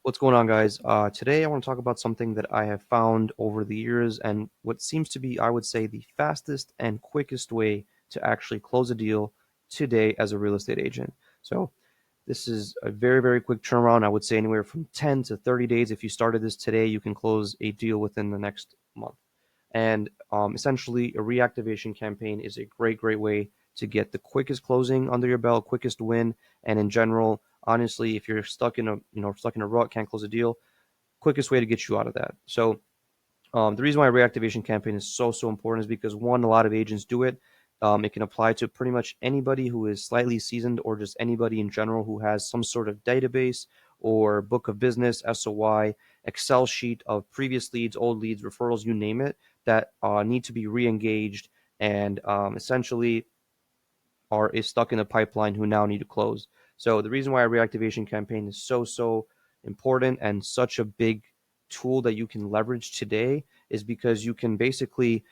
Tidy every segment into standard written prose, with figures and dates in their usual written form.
What's going on, guys? Today, I want to talk about something that I have found over the years and what seems to be, I would say, the fastest and quickest way to actually close a deal today as a real estate agent. So, this is a very, very quick turnaround. I would say anywhere from 10 to 30 days. If you started this today, you can close a deal within the next month. And essentially, a reactivation campaign is a great, great way to get the quickest closing under your belt, quickest win, and in general, honestly, if you're stuck in a rut, can't close a deal, quickest way to get you out of that. So the reason why a reactivation campaign is so important is because one, a lot of agents do it. It can apply to pretty much anybody who is slightly seasoned or just anybody in general who has some sort of database or book of business, SOI, Excel sheet of previous leads, old leads, referrals, you name it, that need to be re-engaged and essentially is stuck in the pipeline who now need to close. So the reason why a reactivation campaign is so important and such a big tool that you can leverage today is because you can basically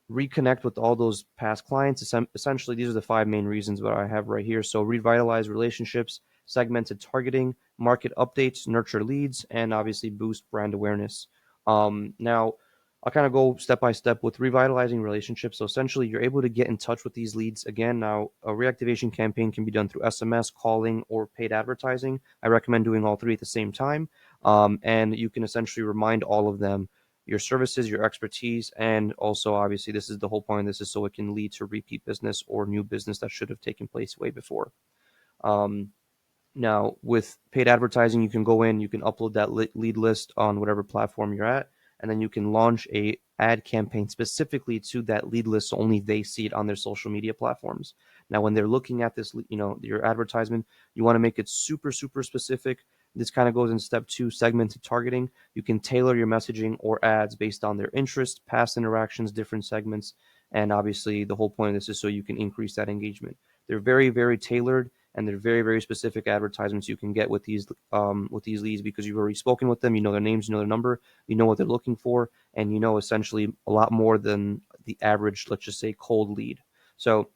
reconnect with all those past clients. Essentially, these are the five main reasons that I have right here. So revitalize relationships, segmented targeting, market updates, nurture leads, and obviously boost brand awareness. Now, I'll kind of go step by step with revitalizing relationships. So essentially, you're able to get in touch with these leads again. Now, a reactivation campaign can be done through SMS, calling, or paid advertising. I recommend doing all three at the same time. And you can essentially remind all of them your services, your expertise, and also obviously this is the whole point of this is so it can lead to repeat business or new business that should have taken place way before. Um, Now, with paid advertising, you can go in, you can upload that lead list on whatever platform you're at, and then you can launch a ad campaign specifically to that lead list so only they see it on their social media platforms. Now, when they're looking at this, your advertisement, you want to make it super specific. This kind of goes in step two, segmented targeting. You can tailor your messaging or ads based on their interest, past interactions, different segments, and obviously the whole point of this is so you can increase that engagement. They're very tailored and they're very specific advertisements you can get with these leads because you've already spoken with them, you know their names, you know their number, you know what they're looking for, and you know essentially a lot more than the average, let's just say, cold lead. So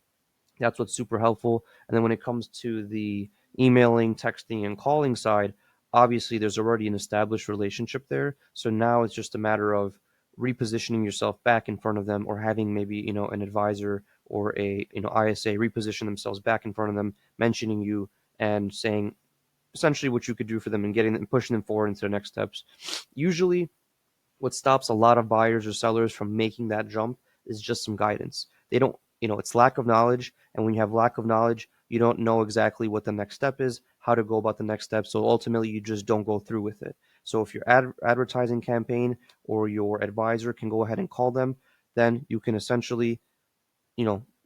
that's what's super helpful. And then when it comes to the emailing, texting, and calling side, obviously there's already an established relationship there. So now it's just a matter of repositioning yourself back in front of them or having maybe, an advisor or a, ISA reposition themselves back in front of them, mentioning you and saying essentially what you could do for them and getting them, pushing them forward into the next steps. Usually what stops a lot of buyers or sellers from making that jump is just some guidance. They don't, it's lack of knowledge. And when you have lack of knowledge, you don't know exactly what the next step is, how to go about the next step. So ultimately, you just don't go through with it. So if your advertising campaign or your advisor can go ahead and call them, then you can essentially,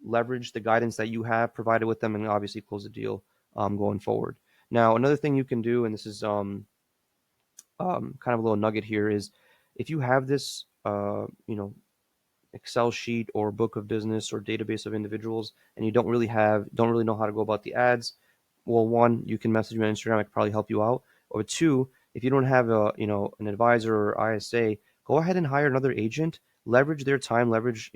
leverage the guidance that you have provided with them and obviously close the deal going forward. Now, another thing you can do, and this is kind of a little nugget here, is if you have this, Excel sheet or book of business or database of individuals, and you don't really know how to go about the ads, well, one, you can message me on Instagram. I could probably help you out. Or two, if you don't have an advisor or ISA, go ahead and hire another agent, leverage their time, leverage,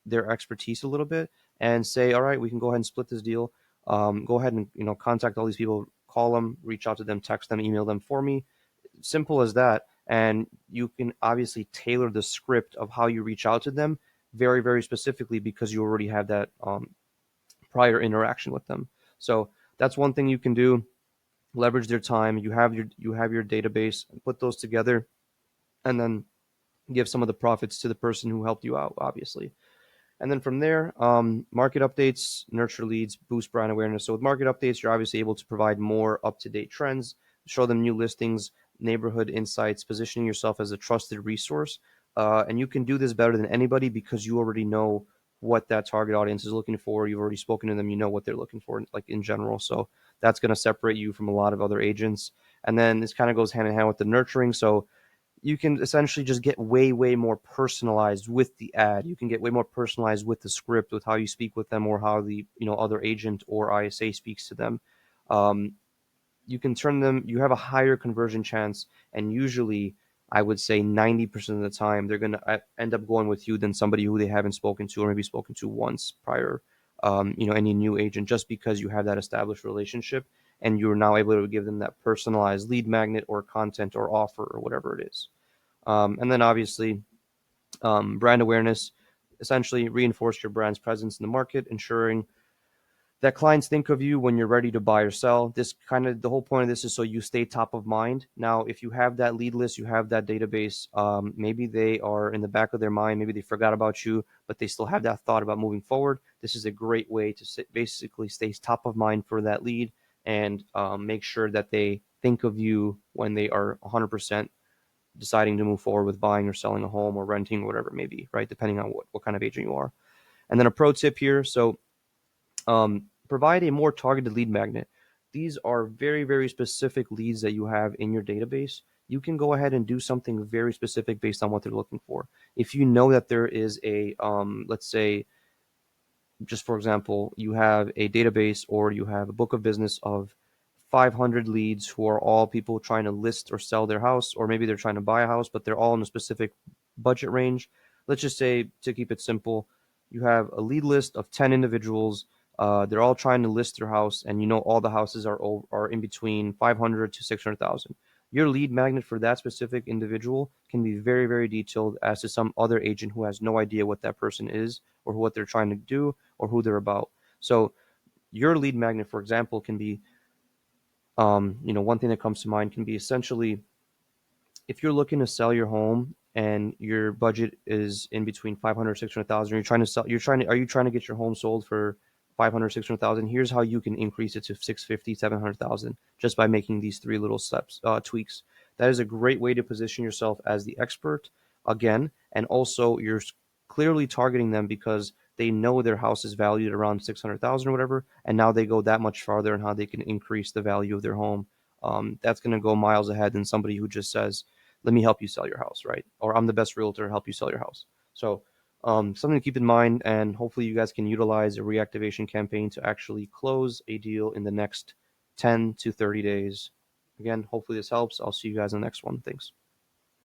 their expertise a little bit, and say, all right, we can go ahead and split this deal. Go ahead and, contact all these people, call them, reach out to them, text them, email them for me. Simple as that. And you can obviously tailor the script of how you reach out to them very specifically because you already have that prior interaction with them. So that's one thing you can do. Leverage their time. You have your database, put those together, and then give some of the profits to the person who helped you out, obviously. And then from there, market updates, nurture leads, boost brand awareness. So with market updates, you're obviously able to provide more up-to-date trends, show them new listings, neighborhood insights, positioning yourself as a trusted resource. And you can do this better than anybody because you already know what that target audience is looking for. You've already spoken to them. You know what they're looking for, like in general. So that's going to separate you from a lot of other agents. And then this kind of goes hand in hand with the nurturing. So you can essentially just get way more personalized with the ad. You can get way more personalized with the script, with how you speak with them, or how the other agent or ISA speaks to them. Um, you can turn them. You have a higher conversion chance, and usually, I would say 90% of the time, they're gonna end up going with you than somebody who they haven't spoken to or maybe spoken to once prior. Any new agent, just because you have that established relationship, and you're now able to give them that personalized lead magnet or content or offer or whatever it is. And then obviously, brand awareness, essentially reinforce your brand's presence in the market, ensuring that clients think of you when you're ready to buy or sell. This kind of the whole point of this is so you stay top of mind. Now, if you have that lead list, you have that database, maybe they are in the back of their mind, maybe they forgot about you, but they still have that thought about moving forward. This is a great way to basically stay top of mind for that lead and make sure that they think of you when they are 100% deciding to move forward with buying or selling a home or renting or whatever it may be, right? Depending on what kind of agent you are. And then a pro tip here. So provide a more targeted lead magnet. These are very, very specific leads that you have in your database. You can go ahead and do something very specific based on what they're looking for. If you know that there is a, let's say, just for example, you have a database or you have a book of business of 500 leads who are all people trying to list or sell their house, or maybe they're trying to buy a house, but they're all in a specific budget range. Let's just say, to keep it simple, you have a lead list of 10 individuals. They're all trying to list their house, and you know all the houses are in between 500 to 600,000. Your lead magnet for that specific individual can be very, very detailed as to some other agent who has no idea what that person is or what they're trying to do or who they're about. So your lead magnet, for example, can be, one thing that comes to mind can be essentially if you're looking to sell your home and your budget is in between 500 600,000, you're trying to sell, are you trying to get your home sold for 500 600,000? Here's how you can increase it to 650 700,000 just by making these three little steps, tweaks. That is a great way to position yourself as the expert again, and also you're clearly targeting them because they know their house is valued around 600,000 or whatever, and now they go that much farther in how they can increase the value of their home. That's going to go miles ahead than somebody who just says, let me help you sell your house, right? Or I'm the best realtor to help you sell your house. So something to keep in mind, and hopefully you guys can utilize a reactivation campaign to actually close a deal in the next 10 to 30 days. Again, hopefully this helps. I'll see you guys in the next one. Thanks.